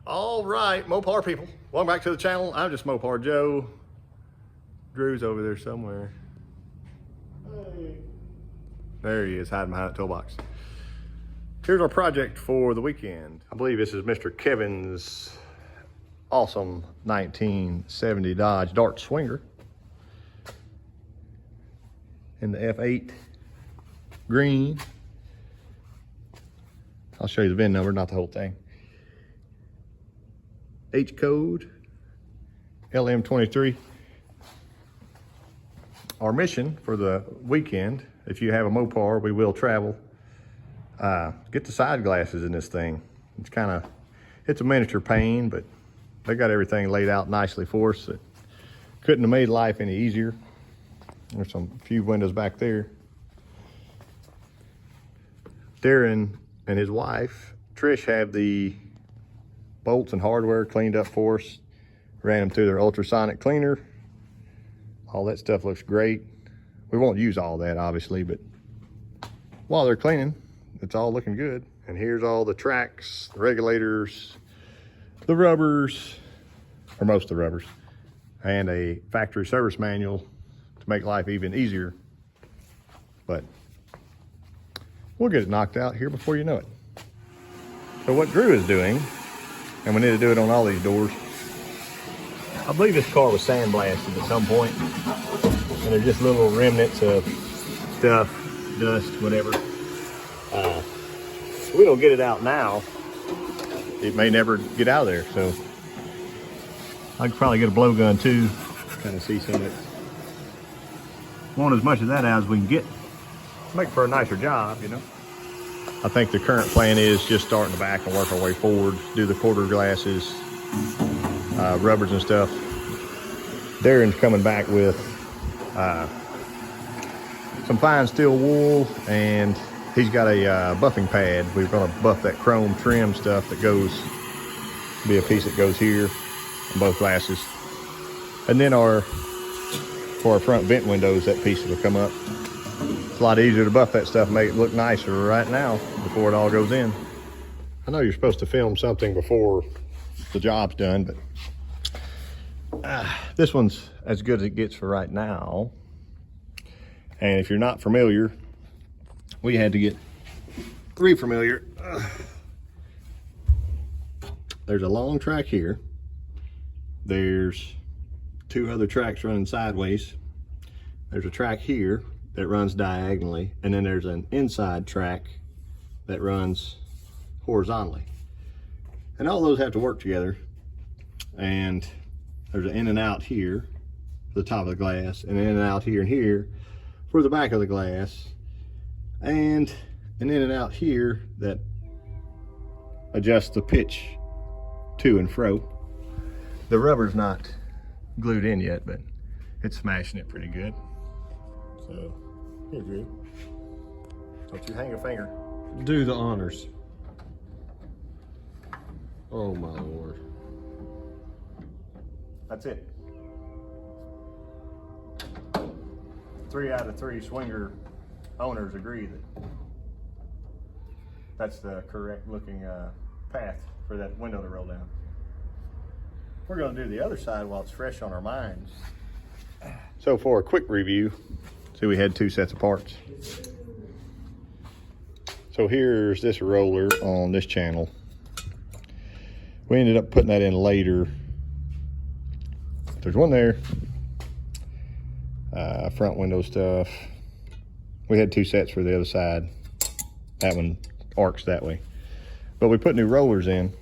All right, Mopar people, welcome back to the channel. I'm just Mopar Joe. Drew's over there somewhere. Hey. There he is, hiding behind that toolbox. Here's our project for the weekend. I believe this is Mr. Kevin's awesome 1970 Dodge Dart Swinger in the F8 green. I'll show you the VIN number, not the whole thing. H code LM23. Our mission for the weekend, if you have a Mopar, we will travel. Get the side glasses in this thing. It's a miniature pain, but they got everything laid out nicely for us. That couldn't have made life any easier. There's a few windows back there. Darren and his wife, Trish, have the bolts and hardware cleaned up for us. Ran them through their ultrasonic cleaner. All that stuff looks great. We won't use all that, obviously, but while they're cleaning, it's all looking good. And here's all the tracks, the regulators, the rubbers, or most of the rubbers, and a factory service manual to make life even easier. But we'll get it knocked out here before you know it. So what Drew is doing, and we need to do it on all these doors. I believe this car was sandblasted at some point, and there's just little remnants of stuff, dust, whatever. If we don't get it out now, it may never get out of there. So I could probably get a blowgun too, kind of see some of it. Want as much of that out as we can get. Make for a nicer job, you know. I think the current plan is just start in the back and work our way forward, do the quarter glasses, rubbers and stuff. Darren's coming back with some fine steel wool, and he's got a buffing pad. We're gonna buff that chrome trim stuff that goes, be a piece that goes here on both glasses. And then for our front vent windows, that piece will come up. It's a lot easier to buff that stuff, make it look nicer right now before it all goes in. I know you're supposed to film something before the job's done, but this one's as good as it gets for right now. And if you're not familiar, we had to get re-familiar. There's a long track here. There's two other tracks running sideways. There's a track here that runs diagonally, and then there's an inside track that runs horizontally. And all those have to work together. And there's an in and out here for the top of the glass, and in and out here and here for the back of the glass, and an in and out here that adjusts the pitch to and fro. The rubber's not glued in yet, but it's smashing it pretty good. So, here, Drew. Don't you hang a finger. Do the honors. Oh my Lord. That's it. 3 out of 3 swinger owners agree that that's the correct looking path for that window to roll down. We're going to do the other side while it's fresh on our minds. So for a quick review, see, we had 2 sets of parts. So here's this roller on this channel. We ended up putting that in later. There's one there. Front window stuff. We had 2 sets for the other side. That one arcs that way. But we put new rollers in.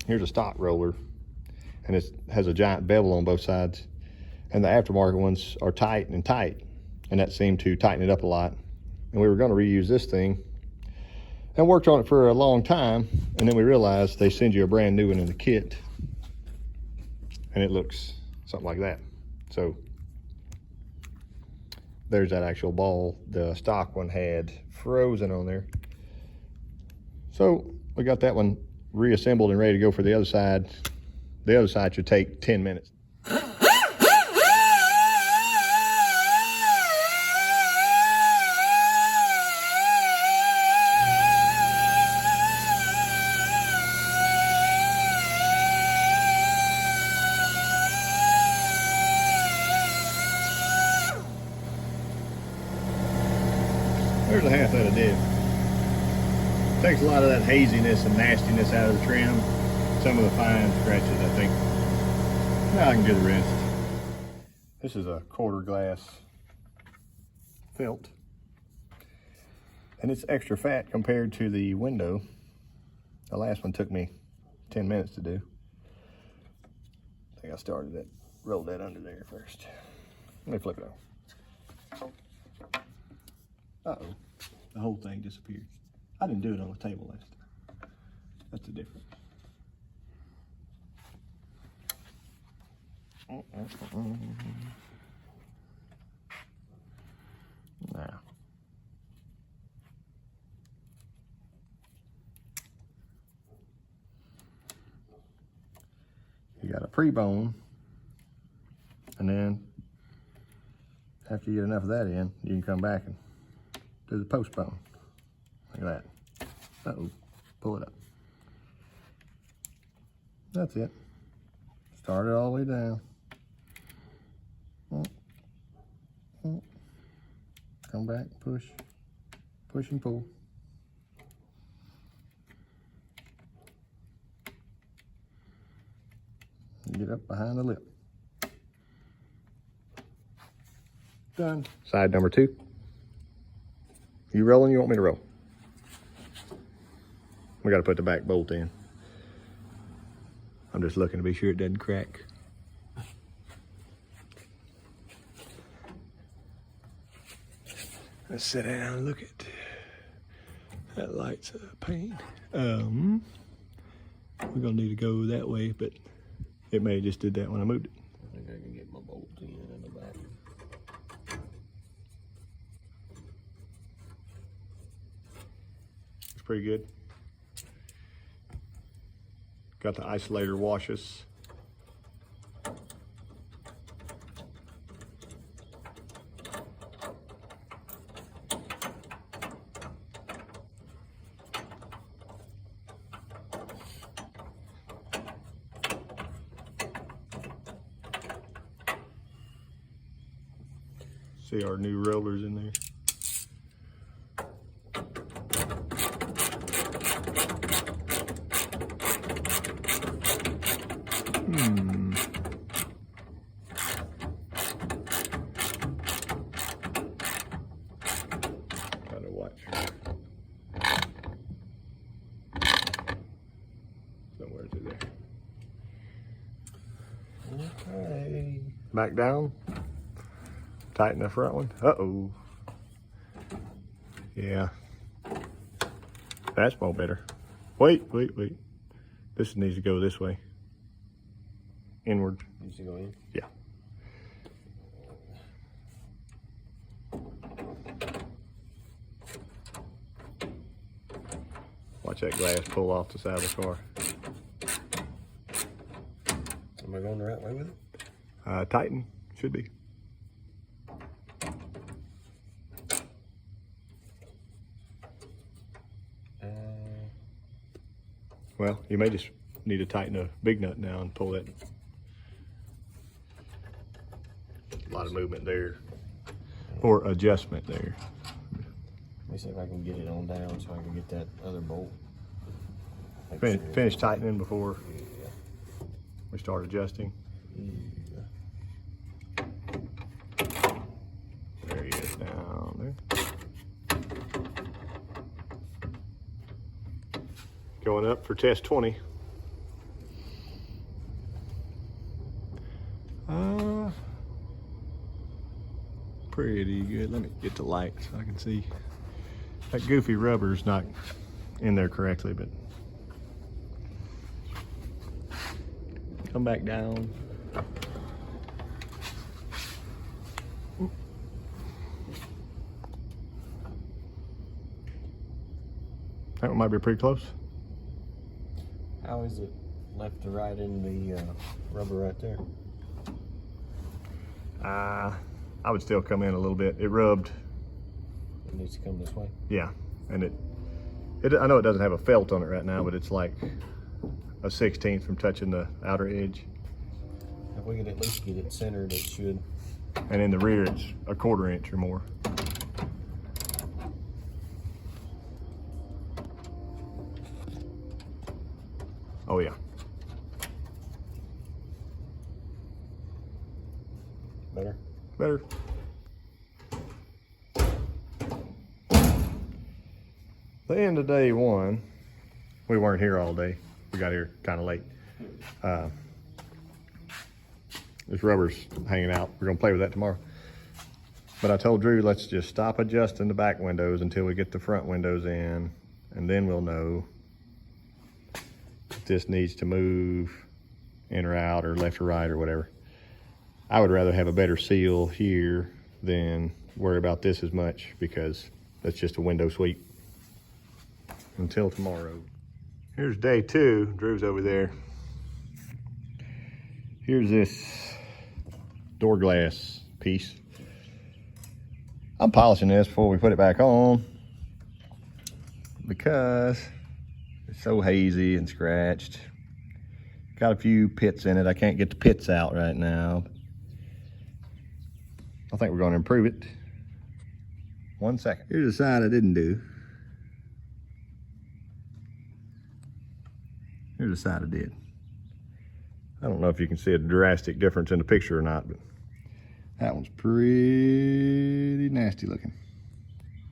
Here's a stock roller, and it has a giant bevel on both sides. And the aftermarket ones are tight, and that seemed to tighten it up a lot. And we were going to reuse this thing, and worked on it for a long time, and then we realized they send you a brand new one in the kit, and it looks something like that. So there's that actual ball. The stock one had frozen on there. So we got that one reassembled and ready to go for the other side. The other side should take 10 minutes. the half that I did. Takes a lot of that haziness and nastiness out of the trim. Some of the fine scratches, I think. Now I can do the rest. This is a quarter glass felt. And it's extra fat compared to the window. The last one took me 10 minutes to do. I think I started it, rolled that under there first. Let me flip it over. Uh-oh, the whole thing disappeared. I didn't do it on the table last time. That's the difference. Now. You got a pre-bone, and then after you get enough of that in, you can come back and do the post-bone. Look at that. Uh-oh, pull it up. That's it. Start it all the way down. Come back, push, push and pull. Get up behind the lip. Done. Side number 2. You rolling? You want me to roll? We got to put the back bolt in. I'm just looking to be sure it doesn't crack. Let's sit down and look at that light's a pain. We're gonna need to go that way, but it may have just did that when I moved it. I think I can get my bolt in the back. It's pretty good. Got the isolator washes. See our new rollers in there. Gotta watch. Somewhere through there. Okay. Back down. Tighten the front one. Uh-oh. Yeah. That's more better. Wait. This needs to go this way. Inward. Needs to go in? Yeah. Watch that glass pull off the side of the car. Am I going the right way with it? Tighten. Should be. Well, you may just need to tighten a big nut now and pull that. A lot of movement there, or adjustment there. Let me see if I can get it on down so I can get that other bolt. Finish tightening before Yeah. we start adjusting. Yeah. There he is down there. Going up for test 20. Pretty good. Let me get the light so I can see. That goofy rubber's not in there correctly, but come back down. That one might be pretty close. How is it left to right in the rubber right there? I would still come in a little bit. It rubbed. It needs to come this way. Yeah, and I know it doesn't have a felt on it right now, but it's like a 1/16 from touching the outer edge. If we could at least get it centered, it should. And in the rear, it's a 1/4 inch or more. Oh yeah. Better? Better. The end of day one, we weren't here all day. We got here kind of late. This rubber's hanging out. We're gonna play with that tomorrow. But I told Drew, let's just stop adjusting the back windows until we get the front windows in, and then we'll know if this needs to move in or out or left or right or whatever. I would rather have a better seal here than worry about this as much, because that's just a window sweep. Until tomorrow. Here's day two. Drew's over there. Here's this door glass piece. I'm polishing this before we put it back on because it's so hazy and scratched. Got a few pits in it. I can't get the pits out right now. I think we're going to improve it. 1 second. Here's the side I didn't do. Here's the side I did. I don't know if you can see a drastic difference in the picture or not, but that one's pretty nasty looking.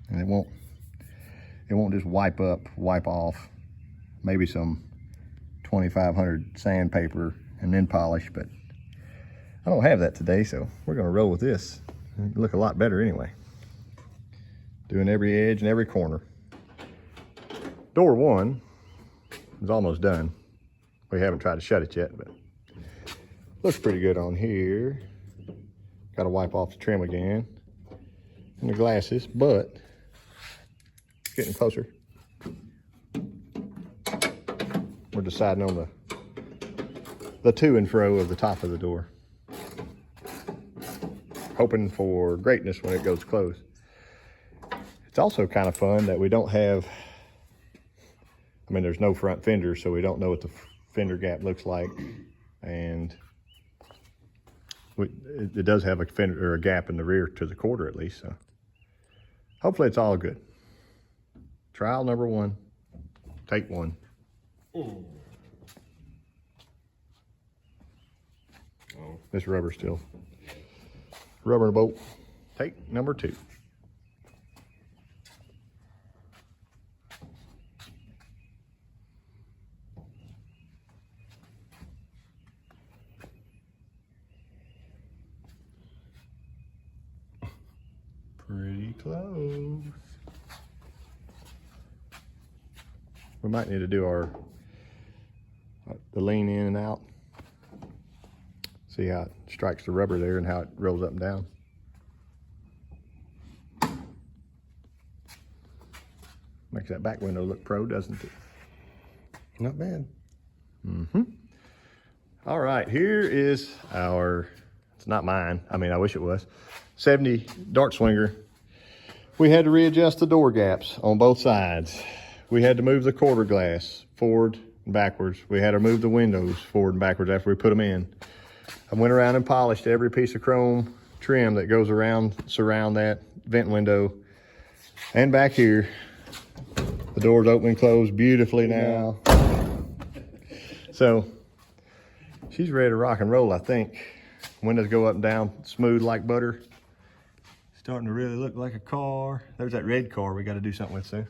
And it won't just wipe off. Maybe some 2500 sandpaper and then polish, but I don't have that today, so we're gonna roll with this. It'll look a lot better anyway. Doing every edge and every corner. Door one is almost done. We haven't tried to shut it yet, but looks pretty good on here. Got to wipe off the trim again and the glasses, but it's getting closer. We're deciding on the to and fro of the top of the door. Hoping for greatness when it goes closed. It's also kind of fun that we don't have, I mean, there's no front fender, so we don't know what the fender gap looks like, and it does have a fender or a gap in the rear to the quarter at least, so hopefully it's all good. Trial number one, take one. Oh. This rubber still. Rubber and a bolt. Take number two. Pretty close. We might need to do the lean in and out. See how it strikes the rubber there and how it rolls up and down. Makes that back window look pro, doesn't it? Not bad. Mm-hmm. All right, here is our, it's not mine, I mean, I wish it was, 70 Dart Swinger. We had to readjust the door gaps on both sides. We had to move the quarter glass forward and backwards. We had to move the windows forward and backwards after we put them in. I went around and polished every piece of chrome trim that goes around, surround that vent window. And back here, the doors open and close beautifully now. So she's ready to rock and roll, I think. Windows go up and down smooth like butter. Starting to really look like a car. There's that red car we got to do something with soon.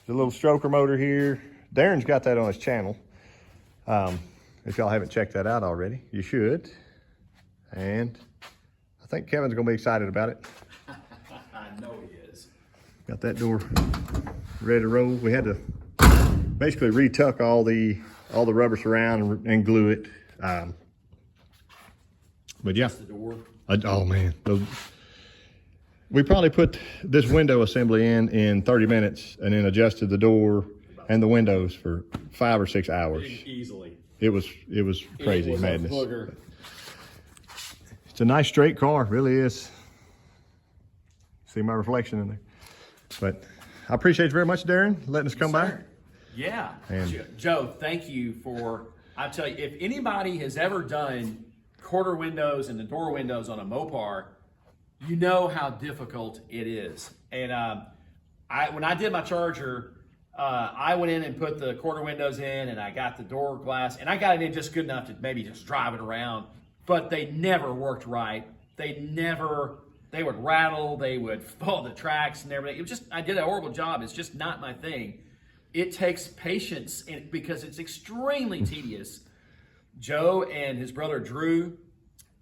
The little stroker motor here. Darren's got that on his channel. If y'all haven't checked that out already, you should. And I think Kevin's gonna be excited about it. I know he is. Got that door ready to roll. We had to basically retuck all the rubber surround and glue it. But yeah. The door. Oh man, we probably put this window assembly in 30 minutes and then adjusted the door and the windows for 5 or 6 hours. Easily. It was crazy It was madness. A booger. It's a nice straight car, really is. See my reflection in there. But I appreciate you very much, Darren, letting us come by. Yeah. And- Joe, thank you for, I tell you, if anybody has ever done quarter windows and the door windows on a Mopar, you know how difficult it is. And when I did my Charger, I went in and put the quarter windows in, and I got the door glass, and I got it in just good enough to maybe just drive it around. But they never worked right. They would rattle, they would fall the tracks and everything. It was just, I did a horrible job. It's just not my thing. It takes patience because it's extremely tedious. Joe and his brother Drew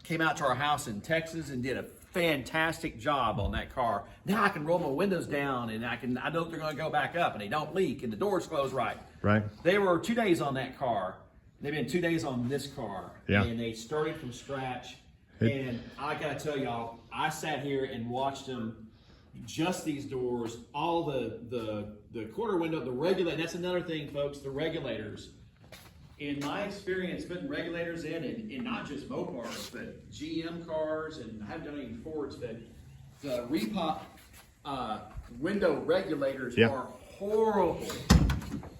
came out to our house in Texas and did a fantastic job on that car. Now I can roll my windows down and I know they're going to go back up and they don't leak and the doors close right. Right. They were 2 days on that car. They've been 2 days on this car. Yeah. And they started from scratch. And I got to tell y'all, I sat here and watched them, just these doors, all the quarter window, the regulator. That's another thing, folks, the regulators. In my experience putting regulators in not just Mopars, but GM cars, and I haven't done any Fords, but the repop window regulators are horrible.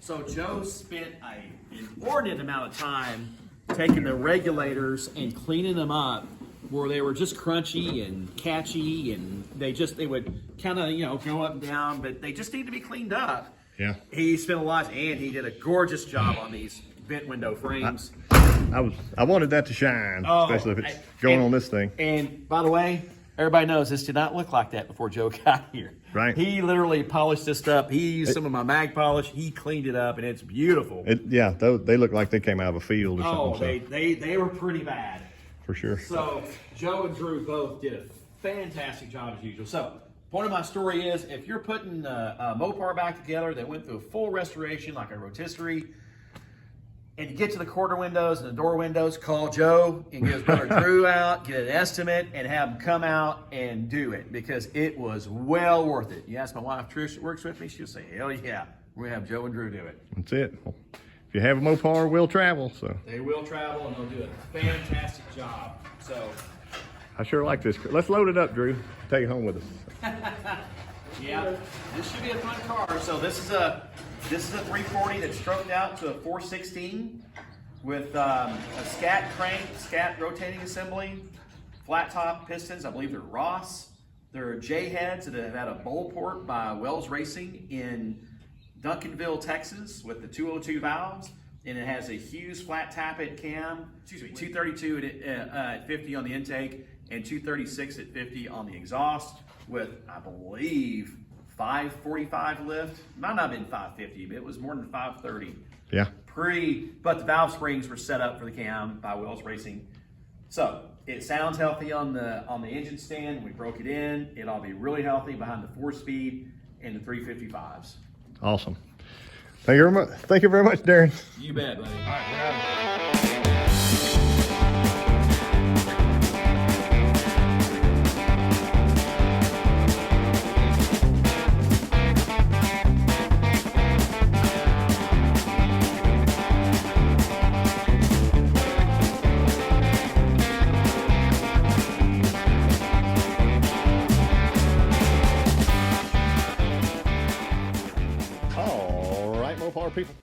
So Joe spent an inordinate amount of time taking the regulators and cleaning them up where they were just crunchy and catchy, and they would kind of, go up and down, but they just need to be cleaned up. Yeah. He spent a lot, and he did a gorgeous job on these vent window frames. I wanted that to shine, especially if it's going on this thing. And by the way, everybody knows this did not look like that before Joe got here. Right. He literally polished this stuff. He used some of my mag polish. He cleaned it up, and it's beautiful. They look like they came out of a field or Oh, something. they were pretty bad. For sure. So Joe and Drew both did a fantastic job as usual. So point of my story is, if you're putting a Mopar back together that went through a full restoration like a rotisserie, and you get to the quarter windows and the door windows, call Joe and get his brother Drew out, get an estimate, and have them come out and do it, because it was well worth it. You ask my wife Trish that works with me, she'll say, hell yeah, we're going to have Joe and Drew do it. That's it. Well, if you have a Mopar, we'll travel. So They will travel, and they'll do a fantastic job. So I sure like this. Let's load it up, Drew. Take it home with us. yeah, this should be a fun car. So this is a 340 that's stroked out to a 416 with a scat crank, scat rotating assembly, flat top pistons. I believe they're Ross. They're J heads that have had a bowl port by Wells Racing in Duncanville, Texas, with the 202 valves, and it has a Hughes flat tappet cam. 232 at 50 on the intake and 236 at 50 on the exhaust, with, I believe, 545 lift. Might not have been 550, but it was more than 530. Yeah. But the valve springs were set up for the cam by Wells Racing. So it sounds healthy on the engine stand. We broke it in. It'll be really healthy behind the 4-speed and the 355s. Awesome. Thank you very much, Darren. You bet, buddy. All right, we're out. All right, Mopar people.